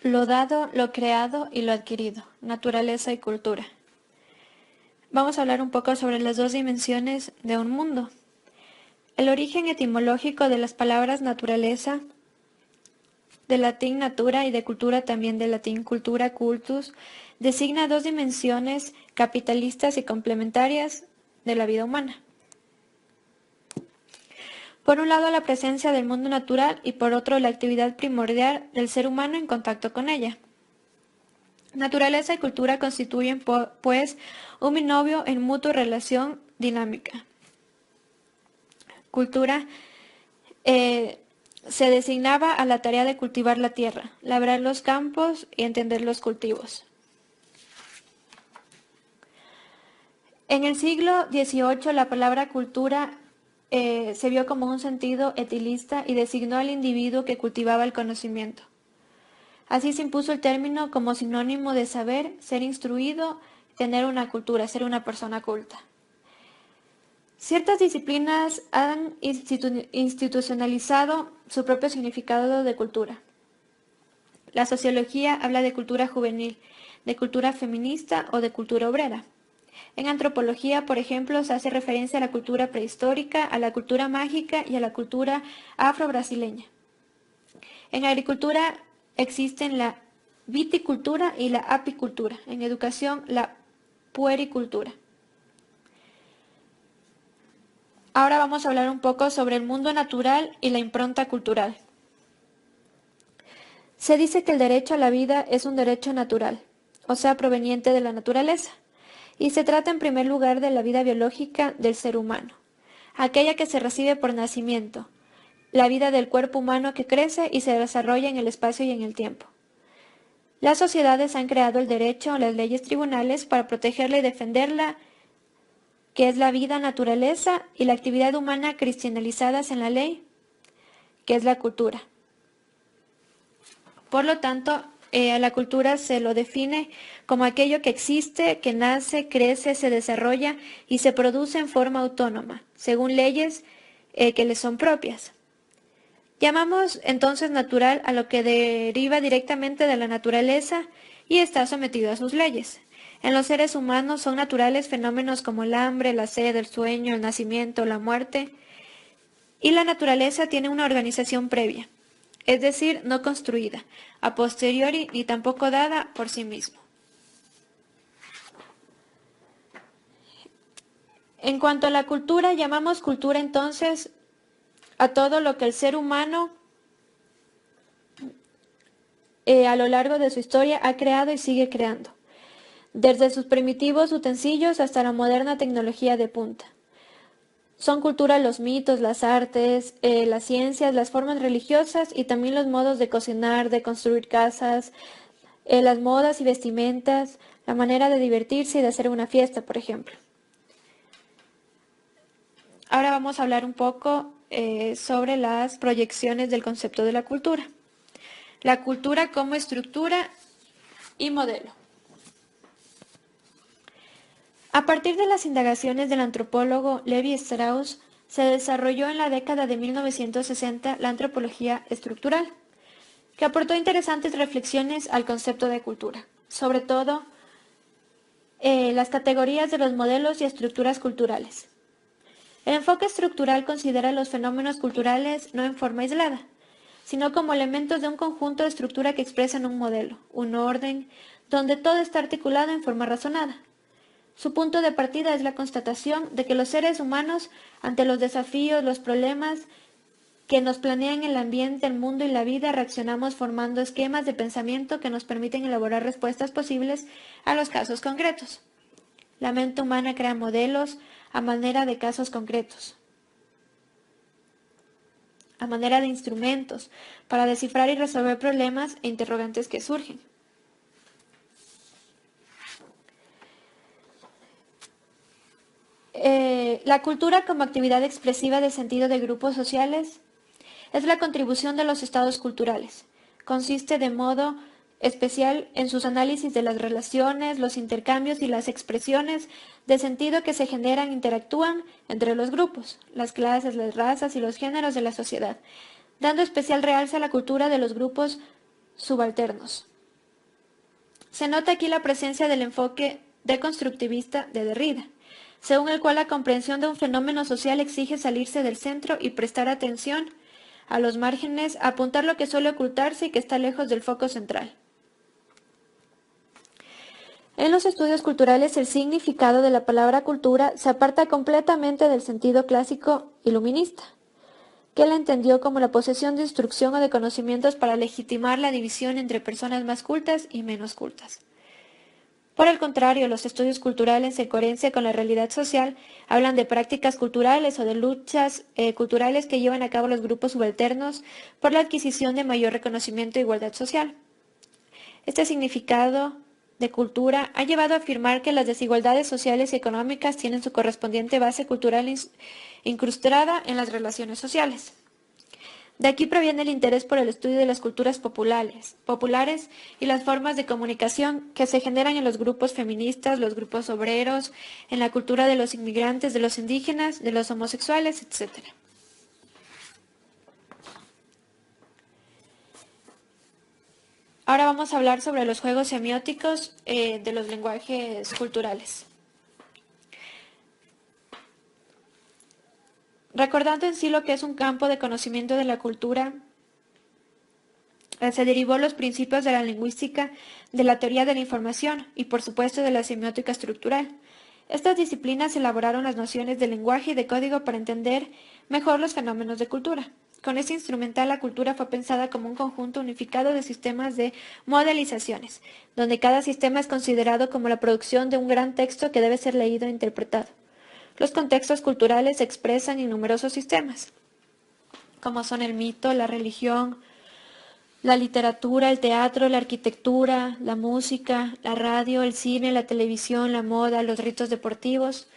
Lo dado, lo creado y lo adquirido, naturaleza y cultura. Vamos a hablar un poco sobre las dos dimensiones de un mundo. El origen etimológico de las palabras naturaleza, del latín natura y de cultura también del latín cultura, cultus, designa dos dimensiones capitalistas y complementarias de la vida humana. Por un lado, la presencia del mundo natural y por otro, la actividad primordial del ser humano en contacto con ella. Naturaleza y cultura constituyen, pues, un binomio en mutua relación dinámica. Cultura se designaba a la tarea de cultivar la tierra, labrar los campos y entender los cultivos. En el siglo XVIII, la palabra cultura se vio como un sentido etilista y designó al individuo que cultivaba el conocimiento. Así se impuso el término como sinónimo de saber, ser instruido, tener una cultura, ser una persona culta. Ciertas disciplinas han institucionalizado su propio significado de cultura. La sociología habla de cultura juvenil, de cultura feminista o de cultura obrera. En antropología, por ejemplo, se hace referencia a la cultura prehistórica, a la cultura mágica y a la cultura afro-brasileña. En agricultura existen la viticultura y la apicultura. En educación, la puericultura. Ahora vamos a hablar un poco sobre el mundo natural y la impronta cultural. Se dice que el derecho a la vida es un derecho natural, o sea, proveniente de la naturaleza, y se trata en primer lugar de la vida biológica del ser humano, aquella que se recibe por nacimiento, la vida del cuerpo humano que crece y se desarrolla en el espacio y en el tiempo. Las sociedades han creado el derecho, las leyes tribunales para protegerla y defenderla, que es la vida, naturaleza y la actividad humana cristianalizadas en la ley, que es la cultura. Por lo tanto, a la cultura se lo define como aquello que existe, que nace, crece, se desarrolla y se produce en forma autónoma, según leyes que le son propias. Llamamos entonces natural a lo que deriva directamente de la naturaleza y está sometido a sus leyes. En los seres humanos son naturales fenómenos como el hambre, la sed, el sueño, el nacimiento, la muerte, y la naturaleza tiene una organización previa, es decir, no construida, a posteriori ni tampoco dada por sí mismo. En cuanto a la cultura, llamamos cultura entonces a todo lo que el ser humano a lo largo de su historia ha creado y sigue creando, desde sus primitivos utensilios hasta la moderna tecnología de punta. Son cultura los mitos, las artes, las ciencias, las formas religiosas y también los modos de cocinar, de construir casas, las modas y vestimentas, la manera de divertirse y de hacer una fiesta, por ejemplo. Ahora vamos a hablar un poco sobre las proyecciones del concepto de la cultura. La cultura como estructura y modelo. A partir de las indagaciones del antropólogo Levi Strauss, se desarrolló en la década de 1960 la antropología estructural, que aportó interesantes reflexiones al concepto de cultura, sobre todo las categorías de los modelos y estructuras culturales. El enfoque estructural considera los fenómenos culturales no en forma aislada, sino como elementos de un conjunto de estructura que expresan un modelo, un orden, donde todo está articulado en forma razonada. Su punto de partida es la constatación de que los seres humanos, ante los desafíos, los problemas que nos planean el ambiente, el mundo y la vida, reaccionamos formando esquemas de pensamiento que nos permiten elaborar respuestas posibles a los casos concretos. La mente humana crea modelos a manera de casos concretos, a manera de instrumentos, para descifrar y resolver problemas e interrogantes que surgen. La cultura como actividad expresiva de sentido de grupos sociales es la contribución de los estados culturales. Consiste de modo especial en sus análisis de las relaciones, los intercambios y las expresiones de sentido que se generan e interactúan entre los grupos, las clases, las razas y los géneros de la sociedad, dando especial realce a la cultura de los grupos subalternos. Se nota aquí la presencia del enfoque deconstructivista de Derrida, según el cual la comprensión de un fenómeno social exige salirse del centro y prestar atención a los márgenes, apuntar lo que suele ocultarse y que está lejos del foco central. En los estudios culturales, el significado de la palabra cultura se aparta completamente del sentido clásico iluminista, que la entendió como la posesión de instrucción o de conocimientos para legitimar la división entre personas más cultas y menos cultas. Por el contrario, los estudios culturales, en coherencia con la realidad social, hablan de prácticas culturales o de luchas culturales que llevan a cabo los grupos subalternos por la adquisición de mayor reconocimiento e igualdad social. Este significado de cultura ha llevado a afirmar que las desigualdades sociales y económicas tienen su correspondiente base cultural incrustada en las relaciones sociales. De aquí proviene el interés por el estudio de las culturas populares y las formas de comunicación que se generan en los grupos feministas, los grupos obreros, en la cultura de los inmigrantes, de los indígenas, de los homosexuales, etc. Ahora vamos a hablar sobre los juegos semióticos de los lenguajes culturales. Recordando en sí lo que es un campo de conocimiento de la cultura, se derivó los principios de la lingüística, de la teoría de la información y, por supuesto, de la semiótica estructural. Estas disciplinas elaboraron las nociones de lenguaje y de código para entender mejor los fenómenos de cultura. Con este instrumental, la cultura fue pensada como un conjunto unificado de sistemas de modelizaciones, donde cada sistema es considerado como la producción de un gran texto que debe ser leído e interpretado. Los contextos culturales se expresan en numerosos sistemas, como son el mito, la religión, la literatura, el teatro, la arquitectura, la música, la radio, el cine, la televisión, la moda, los ritos deportivos,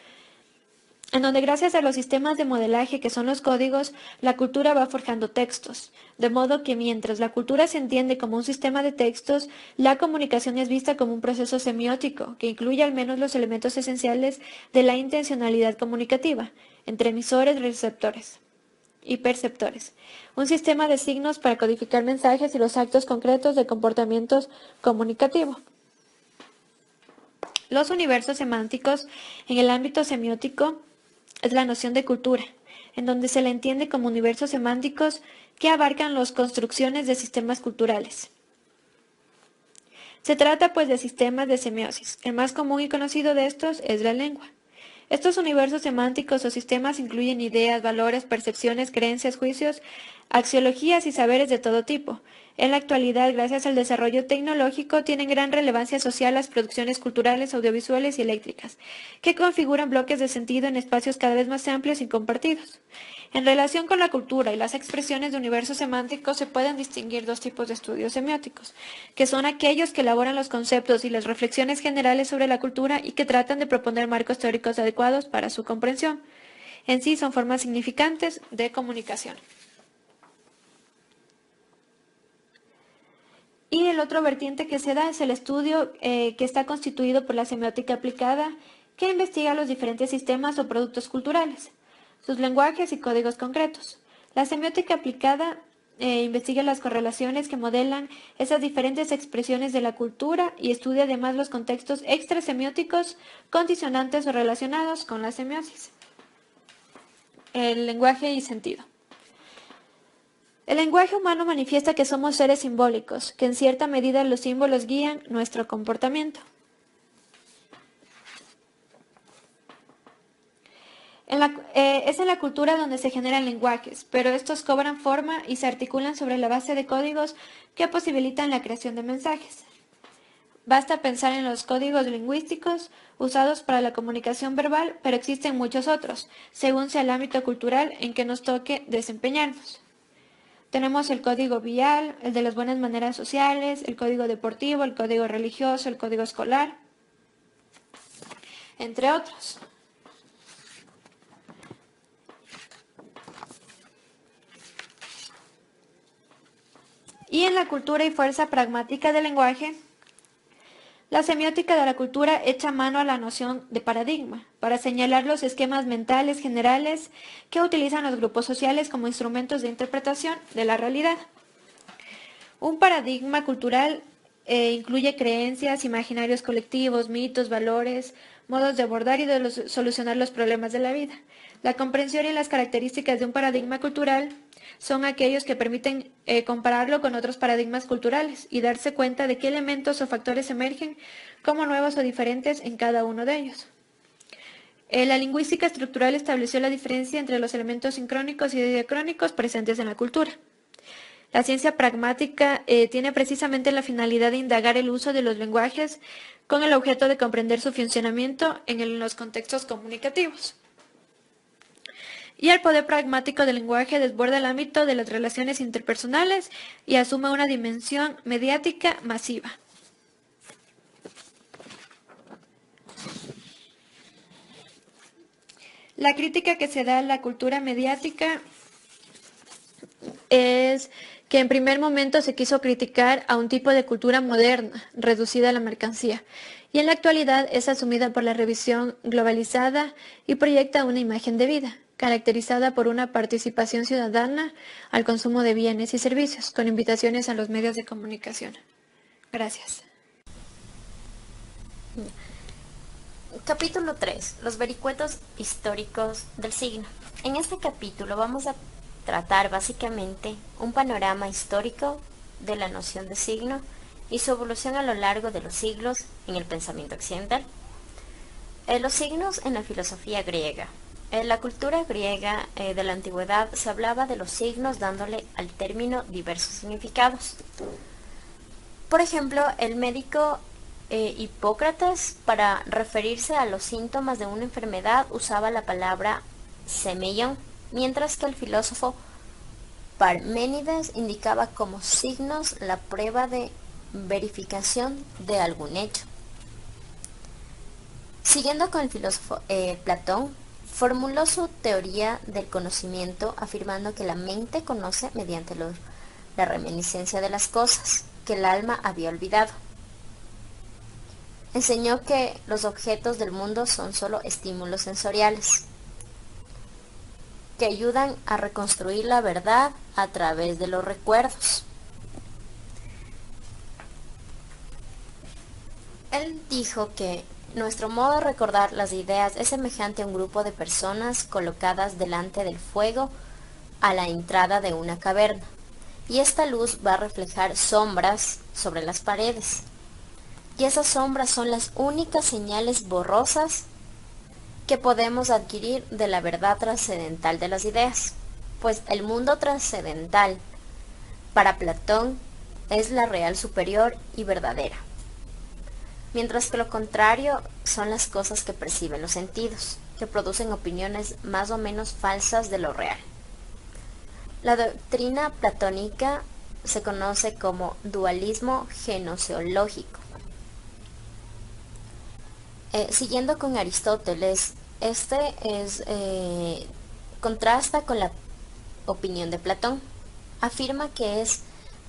en donde gracias a los sistemas de modelaje que son los códigos, la cultura va forjando textos, de modo que mientras la cultura se entiende como un sistema de textos, la comunicación es vista como un proceso semiótico, que incluye al menos los elementos esenciales de la intencionalidad comunicativa, entre emisores y receptores y perceptores, un sistema de signos para codificar mensajes y los actos concretos de comportamientos comunicativos. Los universos semánticos en el ámbito semiótico es la noción de cultura, en donde se la entiende como universos semánticos que abarcan las construcciones de sistemas culturales. Se trata pues de sistemas de semiosis. El más común y conocido de estos es la lengua. Estos universos semánticos o sistemas incluyen ideas, valores, percepciones, creencias, juicios, axiologías y saberes de todo tipo. En la actualidad, gracias al desarrollo tecnológico, tienen gran relevancia social las producciones culturales, audiovisuales y eléctricas, que configuran bloques de sentido en espacios cada vez más amplios y compartidos. En relación con la cultura y las expresiones de universos semánticos, se pueden distinguir dos tipos de estudios semióticos, que son aquellos que elaboran los conceptos y las reflexiones generales sobre la cultura y que tratan de proponer marcos teóricos adecuados para su comprensión. En sí, son formas significantes de comunicación. Y el otro vertiente que se da es el estudio que está constituido por la semiótica aplicada, que investiga los diferentes sistemas o productos culturales, sus lenguajes y códigos concretos. La semiótica aplicada investiga las correlaciones que modelan esas diferentes expresiones de la cultura y estudia además los contextos extrasemióticos condicionantes o relacionados con la semiosis. El lenguaje y sentido. El lenguaje humano manifiesta que somos seres simbólicos, que en cierta medida los símbolos guían nuestro comportamiento. Es en la cultura donde se generan lenguajes, pero estos cobran forma y se articulan sobre la base de códigos que posibilitan la creación de mensajes. Basta pensar en los códigos lingüísticos usados para la comunicación verbal, pero existen muchos otros, según sea el ámbito cultural en que nos toque desempeñarnos. Tenemos el código vial, el de las buenas maneras sociales, el código deportivo, el código religioso, el código escolar, entre otros. Y en la cultura y fuerza pragmática del lenguaje, la semiótica de la cultura echa mano a la noción de paradigma para señalar los esquemas mentales generales que utilizan los grupos sociales como instrumentos de interpretación de la realidad. Un paradigma cultural incluye creencias, imaginarios colectivos, mitos, valores, modos de abordar y de solucionar los problemas de la vida. La comprensión y las características de un paradigma cultural son aquellos que permiten compararlo con otros paradigmas culturales y darse cuenta de qué elementos o factores emergen como nuevos o diferentes en cada uno de ellos. La lingüística estructural estableció la diferencia entre los elementos sincrónicos y diacrónicos presentes en la cultura. La ciencia pragmática tiene precisamente la finalidad de indagar el uso de los lenguajes con el objeto de comprender su funcionamiento en los contextos comunicativos. Y el poder pragmático del lenguaje desborda el ámbito de las relaciones interpersonales y asume una dimensión mediática masiva. La crítica que se da a la cultura mediática es que en primer momento se quiso criticar a un tipo de cultura moderna, reducida a la mercancía, y en la actualidad es asumida por la revisión globalizada y proyecta una imagen de vida, caracterizada por una participación ciudadana al consumo de bienes y servicios, con invitaciones a los medios de comunicación. Gracias. Capítulo 3. Los vericuetos históricos del signo. En este capítulo vamos a tratar básicamente un panorama histórico de la noción de signo y su evolución a lo largo de los siglos en el pensamiento occidental. Los signos en la filosofía griega. En la cultura griega de la antigüedad se hablaba de los signos dándole al término diversos significados. Por ejemplo, el médico Hipócrates, para referirse a los síntomas de una enfermedad, usaba la palabra semeion, mientras que el filósofo Parménides indicaba como signos la prueba de verificación de algún hecho. Siguiendo con el filósofo Platón, formuló su teoría del conocimiento afirmando que la mente conoce mediante la reminiscencia de las cosas que el alma había olvidado. Enseñó que los objetos del mundo son solo estímulos sensoriales, que ayudan a reconstruir la verdad a través de los recuerdos. Él dijo que nuestro modo de recordar las ideas es semejante a un grupo de personas colocadas delante del fuego a la entrada de una caverna, y esta luz va a reflejar sombras sobre las paredes. Y esas sombras son las únicas señales borrosas que podemos adquirir de la verdad trascendental de las ideas, pues el mundo trascendental para Platón es la real superior y verdadera, mientras que lo contrario son las cosas que perciben los sentidos, que producen opiniones más o menos falsas de lo real. La doctrina platónica se conoce como dualismo gnoseológico. Siguiendo con Aristóteles, contrasta con la opinión de Platón. Afirma que es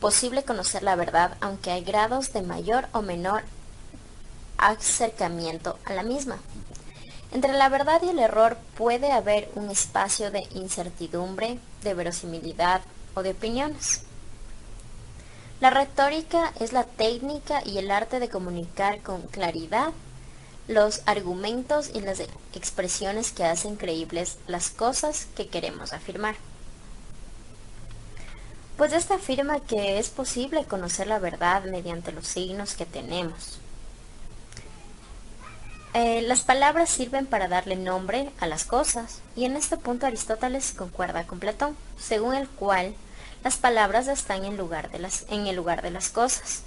posible conocer la verdad, aunque hay grados de mayor o menor acercamiento a la misma. Entre la verdad y el error puede haber un espacio de incertidumbre, de verosimilidad o de opiniones. La retórica es la técnica y el arte de comunicar con claridad los argumentos y las expresiones que hacen creíbles las cosas que queremos afirmar. Pues esta afirma que es posible conocer la verdad mediante los signos que tenemos. Las palabras sirven para darle nombre a las cosas, y en este punto Aristóteles concuerda con Platón, según el cual las palabras están en el lugar de las cosas.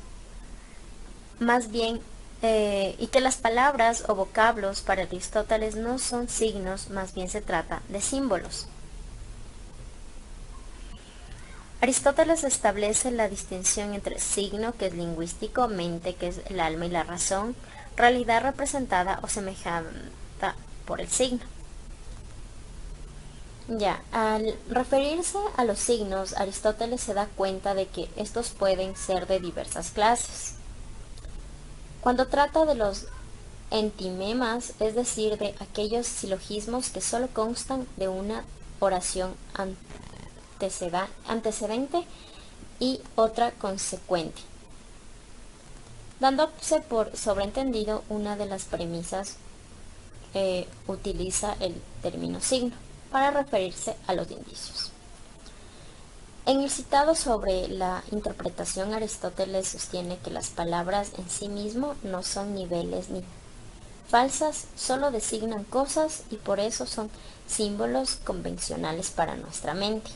Más bien, y que las palabras o vocablos para Aristóteles no son signos, más bien se trata de símbolos. Aristóteles establece la distinción entre signo, que es lingüístico, mente, que es el alma y la razón, realidad representada o semejada por el signo. Ya, al referirse a los signos, Aristóteles se da cuenta de que estos pueden ser de diversas clases. Cuando trata de los entimemas, es decir, de aquellos silogismos que solo constan de una oración antecedente y otra consecuente. Dándose por sobreentendido una de las premisas, utiliza el término signo para referirse a los indicios. En el citado sobre la interpretación, Aristóteles sostiene que las palabras en sí mismo no son niveles ni falsas, solo designan cosas y por eso son símbolos convencionales para nuestra mente.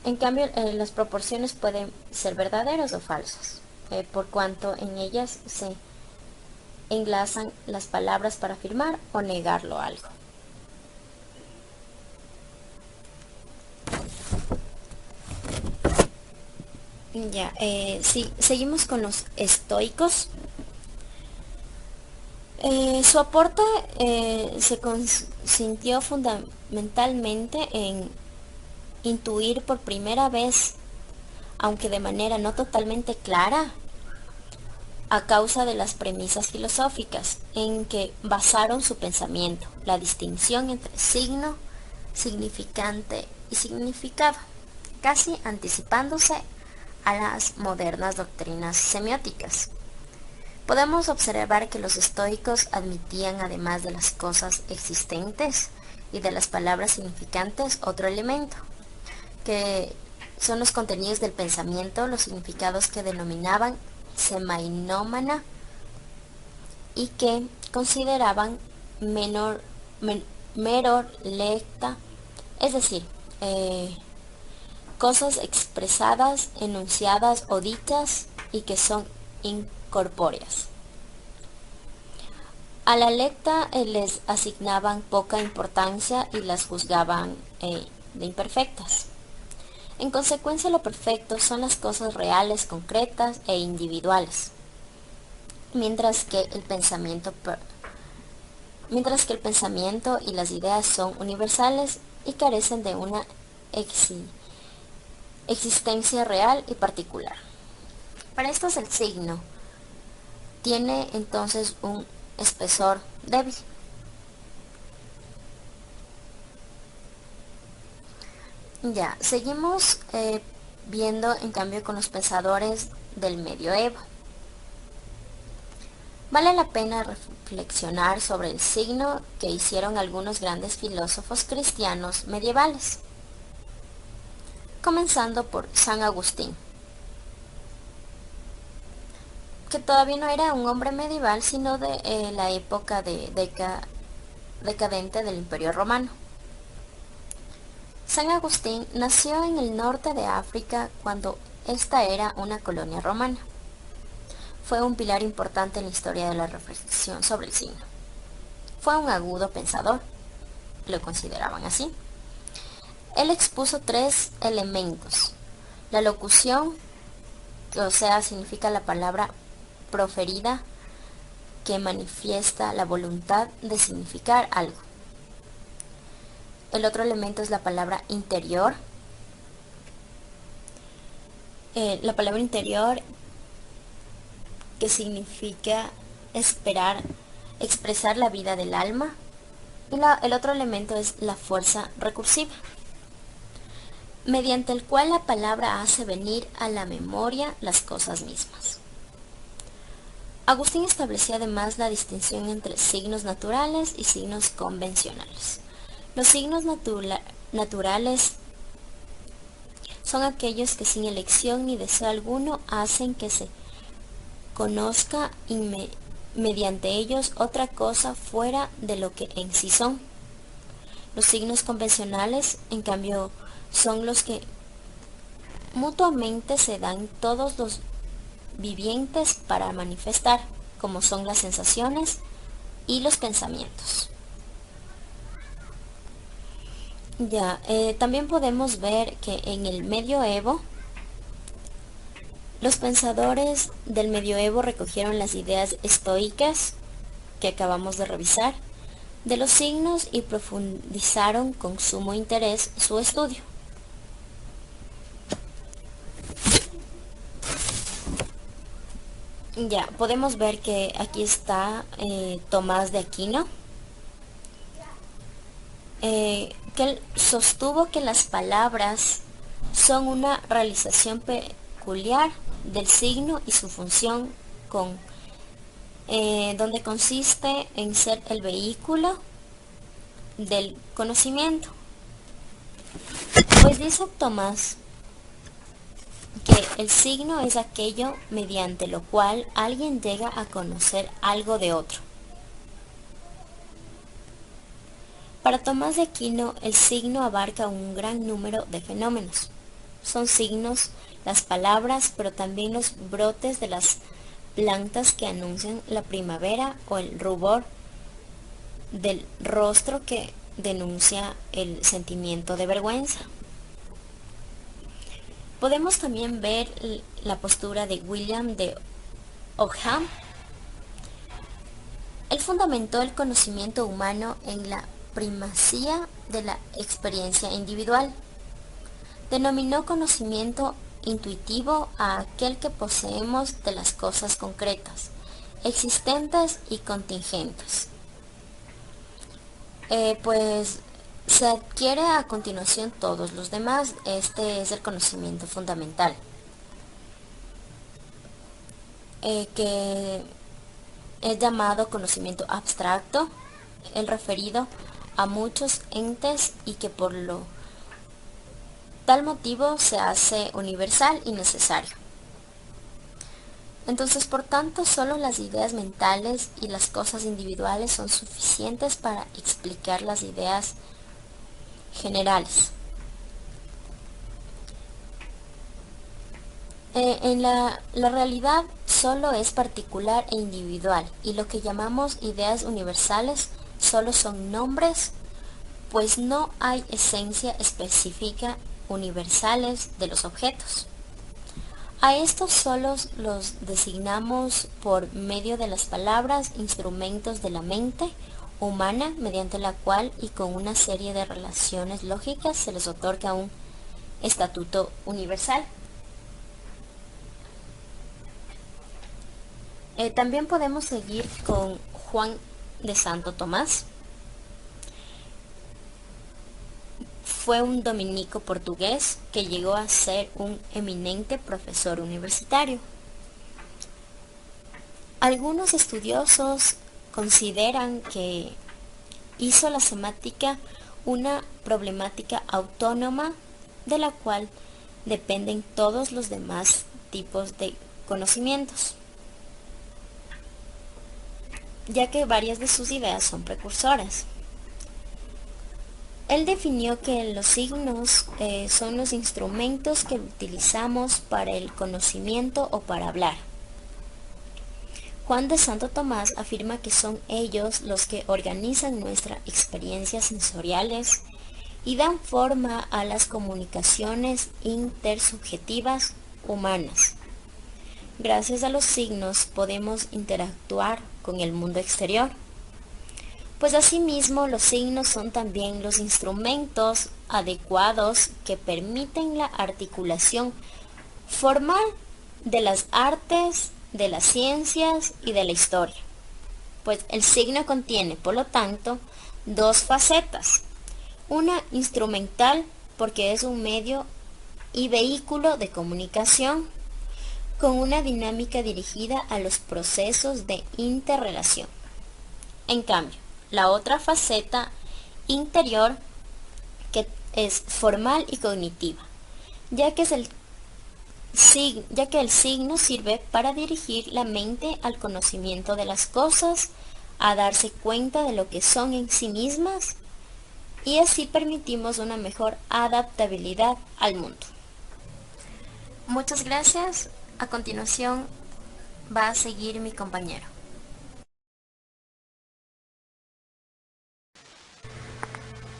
En cambio, las proporciones pueden ser verdaderas o falsas, por cuanto en ellas se enlazan las palabras para afirmar o negarlo algo. Ya, sí, seguimos con los estoicos. Su aporte se consintió fundamentalmente en intuir por primera vez, aunque de manera no totalmente clara, a causa de las premisas filosóficas en que basaron su pensamiento, la distinción entre signo, significante y significado, casi anticipándose a las modernas doctrinas semióticas. Podemos observar que los estoicos admitían, además de las cosas existentes y de las palabras significantes, otro elemento, que son los contenidos del pensamiento, los significados que denominaban semainómana y que consideraban meror lecta, es decir, cosas expresadas, enunciadas o dichas y que son incorpóreas. A la lecta les asignaban poca importancia y las juzgaban de imperfectas. En consecuencia, lo perfecto son las cosas reales, concretas e individuales, mientras que el pensamiento y las ideas son universales y carecen de una existencia real y particular. Para estos el signo tiene entonces un espesor débil. Ya, seguimos viendo en cambio con los pensadores del medioevo. Vale la pena reflexionar sobre el signo que hicieron algunos grandes filósofos cristianos medievales, comenzando por San Agustín, que todavía no era un hombre medieval, sino de la época decadente del Imperio Romano. San Agustín nació en el norte de África cuando esta era una colonia romana. Fue un pilar importante en la historia de la reflexión sobre el signo. Fue un agudo pensador, lo consideraban así. Él expuso 3 elementos: la locución, que o sea significa la palabra proferida que manifiesta la voluntad de significar algo. El otro elemento es la palabra interior. La palabra interior, que significa expresar la vida del alma. Y el otro elemento es la fuerza recursiva, mediante el cual la palabra hace venir a la memoria las cosas mismas. Agustín establecía además la distinción entre signos naturales y signos convencionales. Los signos naturales son aquellos que sin elección ni deseo alguno hacen que se conozca mediante ellos otra cosa fuera de lo que en sí son. Los signos convencionales, en cambio, son los que mutuamente se dan todos los vivientes para manifestar, como son las sensaciones y los pensamientos. Ya, también podemos ver que en el medioevo, los pensadores del medioevo recogieron las ideas estoicas que acabamos de revisar de los signos y profundizaron con sumo interés su estudio. Ya, podemos ver que aquí está Tomás de Aquino, que él sostuvo que las palabras son una realización peculiar del signo y su función donde consiste en ser el vehículo del conocimiento. Pues dice Tomás que el signo es aquello mediante lo cual alguien llega a conocer algo de otro. Para Tomás de Aquino, el signo abarca un gran número de fenómenos. Son signos las palabras, pero también los brotes de las plantas que anuncian la primavera o el rubor del rostro que denuncia el sentimiento de vergüenza. Podemos también ver la postura de William de Ockham. Él fundamentó el conocimiento humano en la primacía de la experiencia individual. Denominó conocimiento intuitivo a aquel que poseemos de las cosas concretas, existentes y contingentes. Pues se adquiere a continuación todos los demás. Este es el conocimiento fundamental, que es llamado conocimiento abstracto, el referido a muchos entes y que por tal motivo se hace universal y necesario. Entonces, por tanto, solo las ideas mentales y las cosas individuales son suficientes para explicar las ideas generales. En la realidad solo es particular e individual, y lo que llamamos ideas universales solo son nombres, pues no hay esencia específica universales de los objetos. A estos solos los designamos por medio de las palabras, instrumentos de la mente humana, mediante la cual y con una serie de relaciones lógicas se les otorga un estatuto universal. También podemos seguir con Juan de Santo Tomás. Fue un dominico portugués que llegó a ser un eminente profesor universitario. Algunos estudiosos consideran que hizo la semática una problemática autónoma de la cual dependen todos los demás tipos de conocimientos, ya que varias de sus ideas son precursoras. Él definió que los signos son los instrumentos que utilizamos para el conocimiento o para hablar. Juan de Santo Tomás afirma que son ellos los que organizan nuestras experiencias sensoriales y dan forma a las comunicaciones intersubjetivas humanas. Gracias a los signos podemos interactuar con el mundo exterior. Pues asimismo los signos son también los instrumentos adecuados que permiten la articulación formal de las artes, de las ciencias y de la historia. Pues el signo contiene, por lo tanto, dos facetas. Una instrumental, porque es un medio y vehículo de comunicación con una dinámica dirigida a los procesos de interrelación. En cambio, la otra faceta interior, que es formal y cognitiva, ya que el signo sirve para dirigir la mente al conocimiento de las cosas, a darse cuenta de lo que son en sí mismas, y así permitimos una mejor adaptabilidad al mundo. Muchas gracias. A continuación va a seguir mi compañero.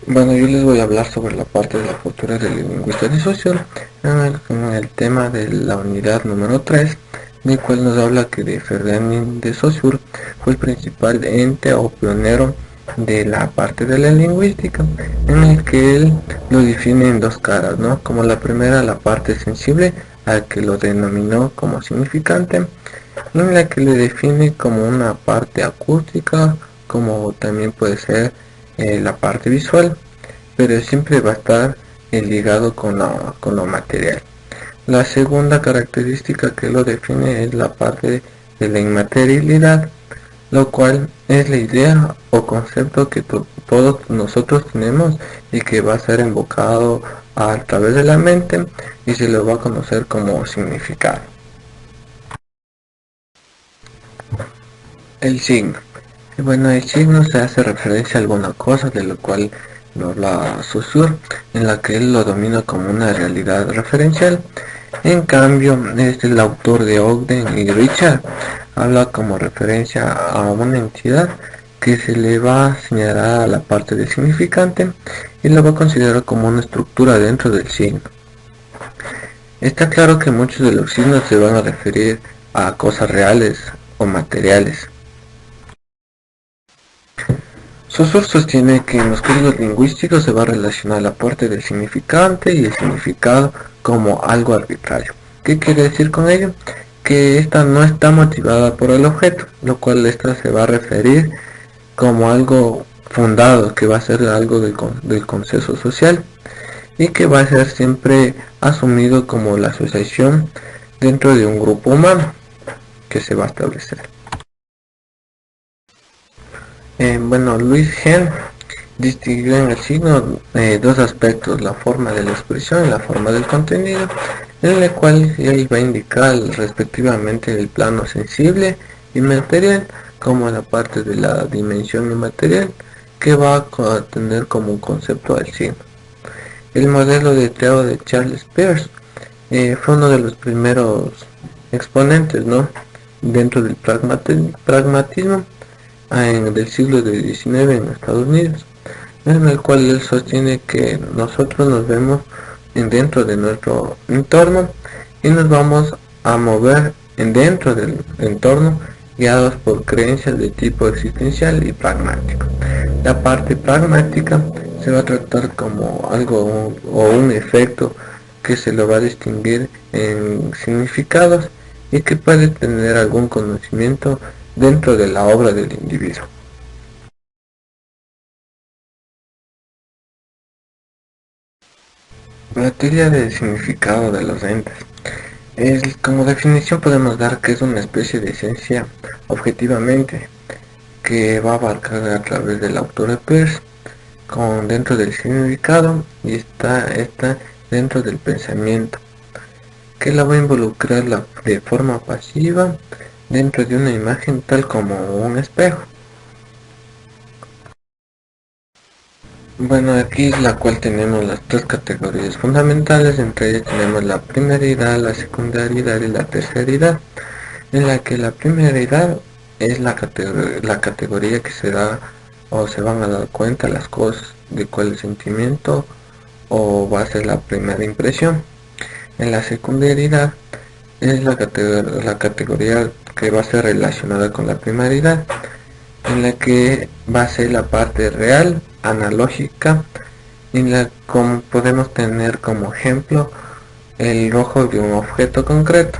Bueno, yo les voy a hablar sobre la parte de la cultura de la lingüística disocial en el tema de la unidad número 3, en el cual nos habla que de Ferdinand de Saussure fue el principal ente o pionero de la parte de la lingüística, en el que él lo define en dos caras, ¿no? Como la primera, la parte sensible, al que lo denominó como significante, y en la que le define como una parte acústica, como también puede ser la parte visual, pero siempre va a estar ligado con lo material. La segunda característica que lo define es la parte de la inmaterialidad, lo cual es la idea o concepto que todos nosotros tenemos y que va a ser invocado a través de la mente y se lo va a conocer como significado. El signo. Bueno, el signo se hace referencia a alguna cosa de lo cual lo habla Saussure, en la que él lo domina como una realidad referencial. En cambio, es el autor de Ogden y Richard habla como referencia a una entidad que se le va a señalar a la parte de significante y lo va a considerar como una estructura dentro del signo. Está claro que muchos de los signos se van a referir a cosas reales o materiales. Saussure sostiene que en los códigos lingüísticos se va a relacionar la parte del significante y el significado como algo arbitrario. ¿Qué quiere decir con ello? Que esta no está motivada por el objeto, lo cual esta se va a referir como algo fundado, que va a ser algo del consenso social y que va a ser siempre asumido como la asociación dentro de un grupo humano que se va a establecer. Bueno, Louis Hehn distinguió en el signo dos aspectos, la forma de la expresión y la forma del contenido, en el cual él va a indicar respectivamente el plano sensible y material como la parte de la dimensión inmaterial que va a tener como un concepto al signo. El modelo de Theo de Charles Peirce fue uno de los primeros exponentes, ¿no?, dentro del pragmatismo del siglo XIX en Estados Unidos, en el cual él sostiene que nosotros nos vemos dentro de nuestro entorno y nos vamos a mover dentro del entorno guiados por creencias de tipo existencial y pragmático. La parte pragmática se va a tratar como algo o un efecto que se lo va a distinguir en significados y que puede tener algún conocimiento dentro de la obra del individuo. La teoría del significado de los entes. Como definición podemos dar que es una especie de esencia objetivamente que va a abarcar a través del autor de Peirce dentro del significado y está dentro del pensamiento, que la va a involucrar de forma pasiva dentro de una imagen tal como un espejo. Bueno, aquí es la cual tenemos las tres categorías fundamentales, entre ellas tenemos la primeridad, la secundariedad y la terceridad, en la que la primeridad es la categoría que se da o se van a dar cuenta las cosas de cuál sentimiento o va a ser la primera impresión. En la secundariedad es la categoría que va a ser relacionada con la primaridad, en la que va a ser la parte real, analógica, en la como podemos tener como ejemplo el rojo de un objeto concreto.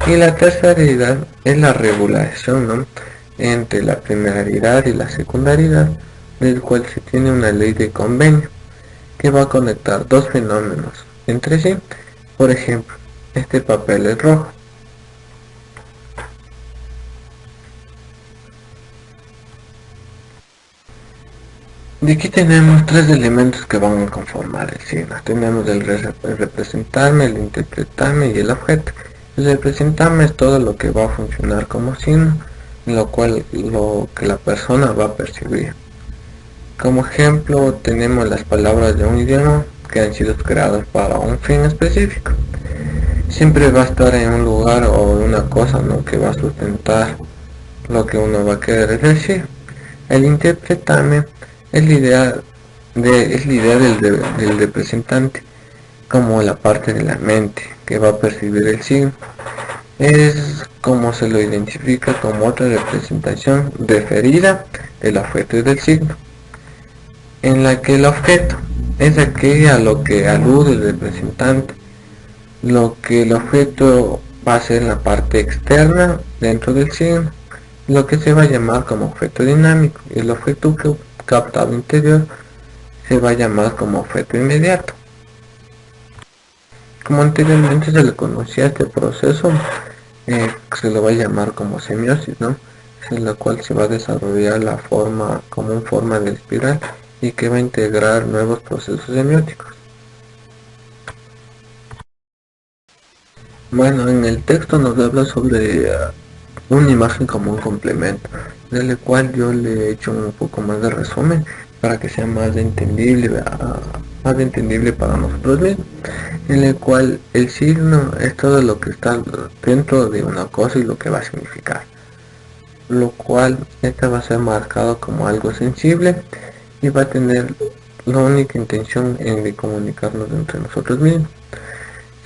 Y la terceridad es la regulación, ¿no?, entre la primaridad y la secundariedad, del cual se tiene una ley de convenio que va a conectar dos fenómenos entre sí. Por ejemplo, este papel es rojo. De aquí tenemos tres elementos que van a conformar el signo. Tenemos el representarme, el interpretarme y el objeto. El representarme es todo lo que va a funcionar como signo, lo que la persona va a percibir. Como ejemplo tenemos las palabras de un idioma que han sido creadas para un fin específico. Siempre va a estar en un lugar o una cosa, ¿no?, que va a sustentar lo que uno va a querer decir. El interpretarme es la idea del representante, como la parte de la mente que va a percibir el signo. Es como se lo identifica como otra representación referida del objeto y del signo, en la que el objeto es aquello a lo que alude el representante, lo que el objeto va a ser en la parte externa dentro del signo, lo que se va a llamar como objeto dinámico, y el objeto captado interior se va a llamar como objeto inmediato. como anteriormente se le conocía a este proceso, se lo va a llamar como semiosis, ¿no? En la cual se va a desarrollar la forma como en forma de espiral y que va a integrar nuevos procesos semióticos. Bueno, en el texto nos habla sobre una imagen como un complemento, de la cual yo le he hecho un poco más de resumen para que sea más entendible para nosotros mismos, en el cual el signo es todo lo que está dentro de una cosa y lo que va a significar, lo cual esta va a ser marcado como algo sensible y va a tener la única intención de comunicarnos entre nosotros mismos.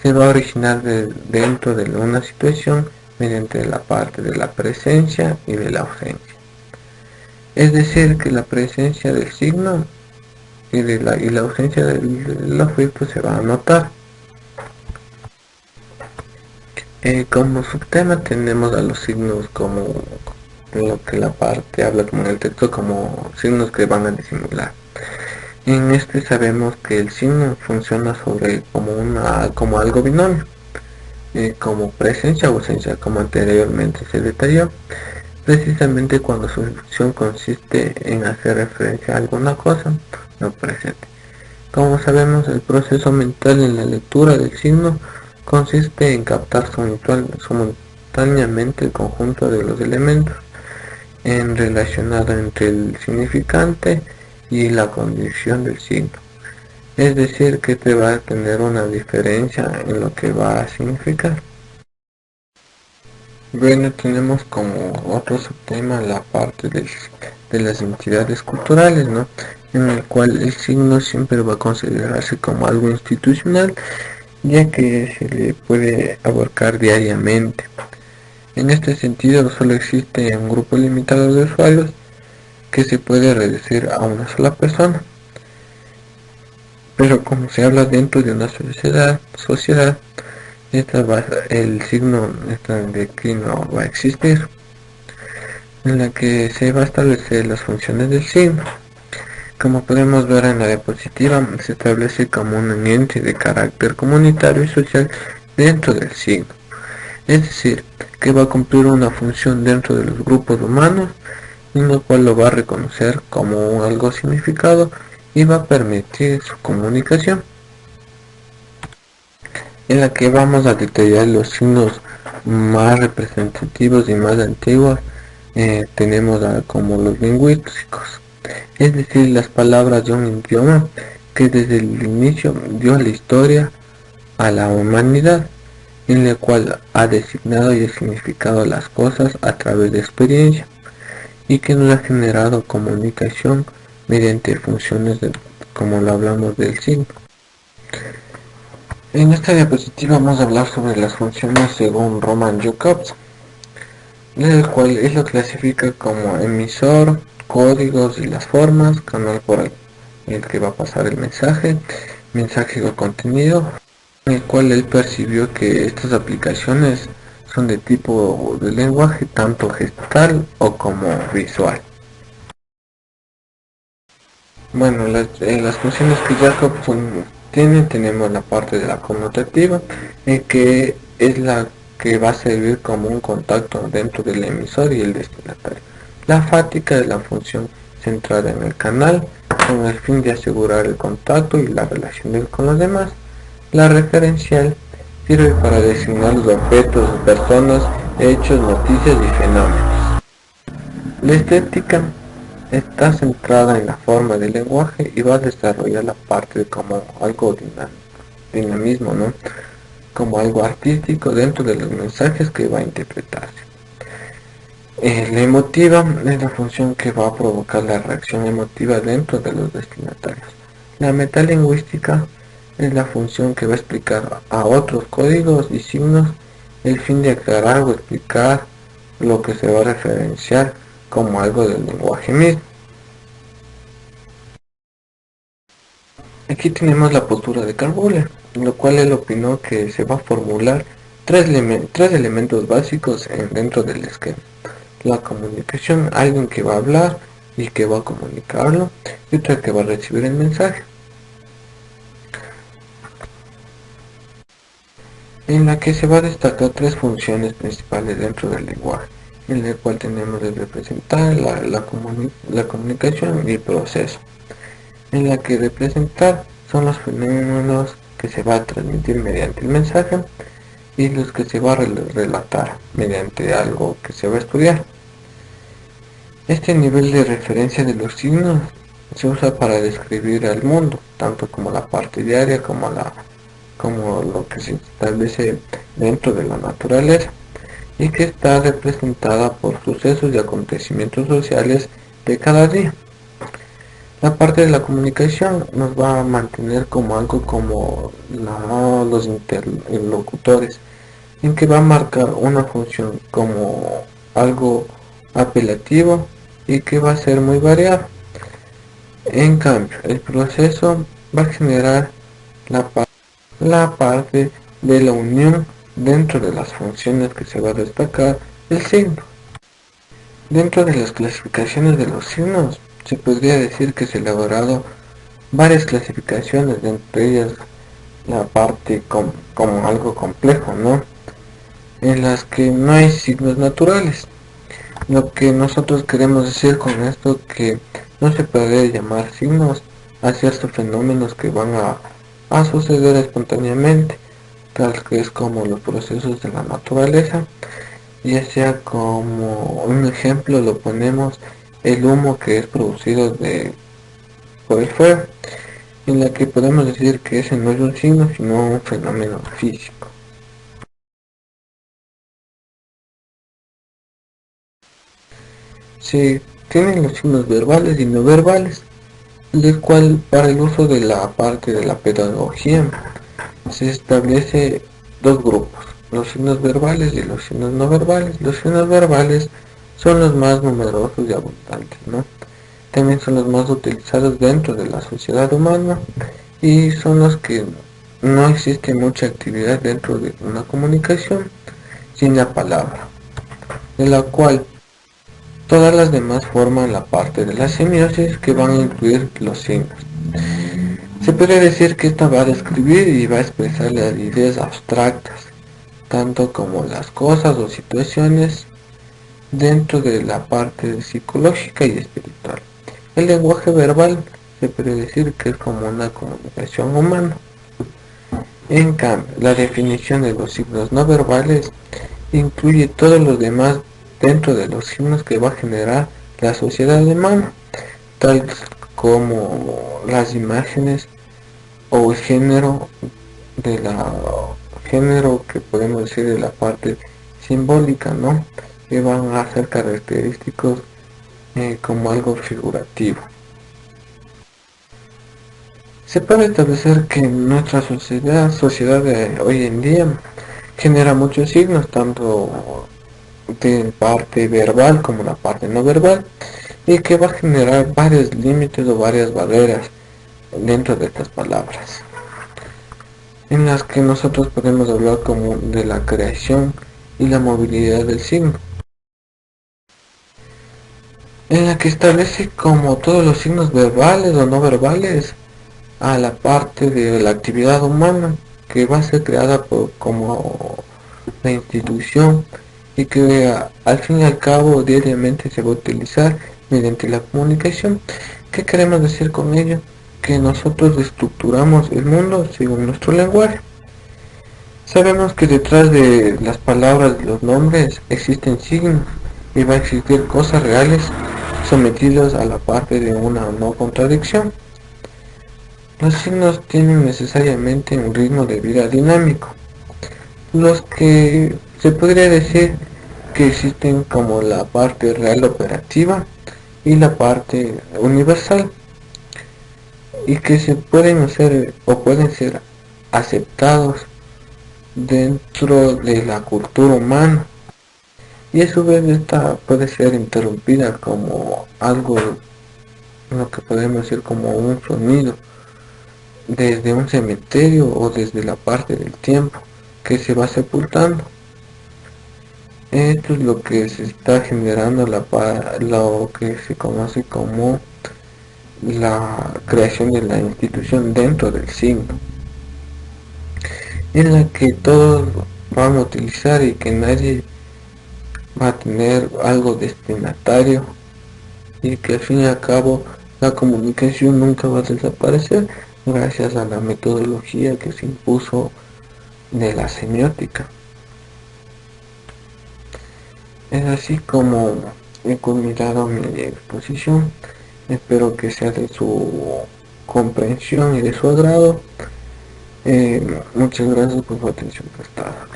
Se va a originar dentro de una situación mediante la parte de la presencia y de la ausencia. Es decir, que la presencia del signo y la ausencia del afecto se va a notar. Como subtema tenemos a los signos como lo que la parte habla como en el texto como signos que van a disimular. En este sabemos que el signo funciona sobre como algo binomio, como presencia o ausencia, como anteriormente se detalló, precisamente cuando su función consiste en hacer referencia a alguna cosa no presente. Como sabemos, el proceso mental en la lectura del signo consiste en captar simultáneamente el conjunto de los elementos en relacionado entre el significante y la condición del signo. Es decir, que te va a tener una diferencia en lo que va a significar. Bueno, tenemos como otro subtema la parte de las entidades culturales, ¿no? En el cual el signo siempre va a considerarse como algo institucional, ya que se le puede abarcar diariamente. En este sentido, solo existe un grupo limitado de usuarios que se puede reducir a una sola persona. Pero como se habla dentro de una sociedad, el signo de aquí no va a existir, en la que se va a establecer las funciones del signo. Como podemos ver en la diapositiva, se establece como un ente de carácter comunitario y social dentro del signo. Es decir, que va a cumplir una función dentro de los grupos humanos, en lo cual lo va a reconocer como algo significado y va a permitir su comunicación, en la que vamos a detallar los signos más representativos y más antiguos. Tenemos como los lingüísticos, es decir, las palabras de un idioma que desde el inicio dio la historia a la humanidad, en la cual ha designado y ha significado las cosas a través de experiencia y que nos ha generado comunicación mediante funciones como lo hablamos del signo. En esta diapositiva vamos a hablar sobre las funciones según Roman Jacobs, el cual él lo clasifica como emisor, códigos y las formas, canal por el que va a pasar el mensaje o contenido, en el cual él percibió que estas aplicaciones son de tipo de lenguaje tanto gestal o como visual. Bueno, las funciones que Jacobson tiene, tenemos la parte de la connotativa, que es la que va a servir como un contacto dentro del emisor y el destinatario. La fática es la función centrada en el canal, con el fin de asegurar el contacto y la relación con los demás. La referencial sirve para designar los objetos, personas, hechos, noticias y fenómenos. La estética está centrada en la forma del lenguaje y va a desarrollar la parte como algo dinamismo, ¿no? Como algo artístico dentro de los mensajes que va a interpretarse. La emotiva es la función que va a provocar la reacción emotiva dentro de los destinatarios. La metalingüística es la función que va a explicar a otros códigos y signos el fin de aclarar o explicar lo que se va a referenciar como algo del lenguaje mismo. Aquí tenemos la postura de Carl Buller, en lo cual él opinó que se va a formular tres elementos básicos dentro del esquema. La comunicación, alguien que va a hablar y que va a comunicarlo, y otra que va a recibir el mensaje. en la que se va a destacar tres funciones principales dentro del lenguaje, en la cual tenemos el representar, la comunicación y el proceso, en la que representar son los fenómenos que se va a transmitir mediante el mensaje y los que se va a relatar mediante algo que se va a estudiar. Este nivel de referencia de los signos se usa para describir al mundo, tanto como la parte diaria como lo que se establece dentro de la naturaleza y que está representada por sucesos y acontecimientos sociales de cada día. La parte de la comunicación nos va a mantener como algo como los interlocutores, en que va a marcar una función como algo apelativo y que va a ser muy variado. En cambio, el proceso va a generar la parte de la unión dentro de las funciones que se va a destacar el signo. Dentro de las clasificaciones de los signos, se podría decir que se han elaborado varias clasificaciones, entre ellas la parte como algo complejo, ¿no? En las que no hay signos naturales. Lo que nosotros queremos decir con esto que no se puede llamar signos a ciertos fenómenos que van a suceder espontáneamente, tal que es como los procesos de la naturaleza, ya sea como un ejemplo lo ponemos el humo que es producido por el fuego, en la que podemos decir que ese no es un signo sino un fenómeno físico. Se tienen los signos verbales y no verbales, el cual para el uso de la parte de la pedagogía se establece dos grupos, los signos verbales y los signos no verbales. Los signos verbales son los más numerosos y abundantes, ¿no? También son los más utilizados dentro de la sociedad humana y son los que no existe mucha actividad dentro de una comunicación sin la palabra, de la cual todas las demás forman la parte de la semiosis que van a incluir los signos. Se puede decir que esta va a describir y va a expresar las ideas abstractas, tanto como las cosas o situaciones dentro de la parte psicológica y espiritual. El lenguaje verbal se puede decir que es como una comunicación humana. En cambio, la definición de los signos no verbales incluye todos los demás dentro de los signos que va a generar la sociedad humana, tal como las imágenes o el género que podemos decir de la parte simbólica, ¿no? Que van a ser característicos como algo figurativo. Se puede establecer que nuestra sociedad de hoy en día genera muchos signos, tanto de parte verbal como la parte no verbal, y que va a generar varios límites o varias barreras dentro de estas palabras, en las que nosotros podemos hablar como de la creación y la movilidad del signo, en la que establece como todos los signos verbales o no verbales a la parte de la actividad humana que va a ser creada como la institución y que al fin y al cabo diariamente se va a utilizar mediante la comunicación. ¿Qué queremos decir con ello? Que nosotros estructuramos el mundo según nuestro lenguaje. Sabemos que detrás de las palabras de los nombres existen signos y va a existir cosas reales sometidas a la parte de una no contradicción. Los signos tienen necesariamente un ritmo de vida dinámico, los que se podría decir que existen como la parte real operativa y la parte universal, y que se pueden hacer o pueden ser aceptados dentro de la cultura humana, y a su vez esta puede ser interrumpida como algo, lo que podemos decir como un sonido desde un cementerio o desde la parte del tiempo que se va sepultando. Esto es lo que se está generando lo que se conoce como la creación de la institución dentro del signo. en la que todos van a utilizar y que nadie va a tener algo destinatario, y que al fin y al cabo la comunicación nunca va a desaparecer gracias a la metodología que se impuso de la semiótica. Es así como he culminado mi exposición. Espero que sea de su comprensión y de su agrado. Muchas gracias por su atención prestada.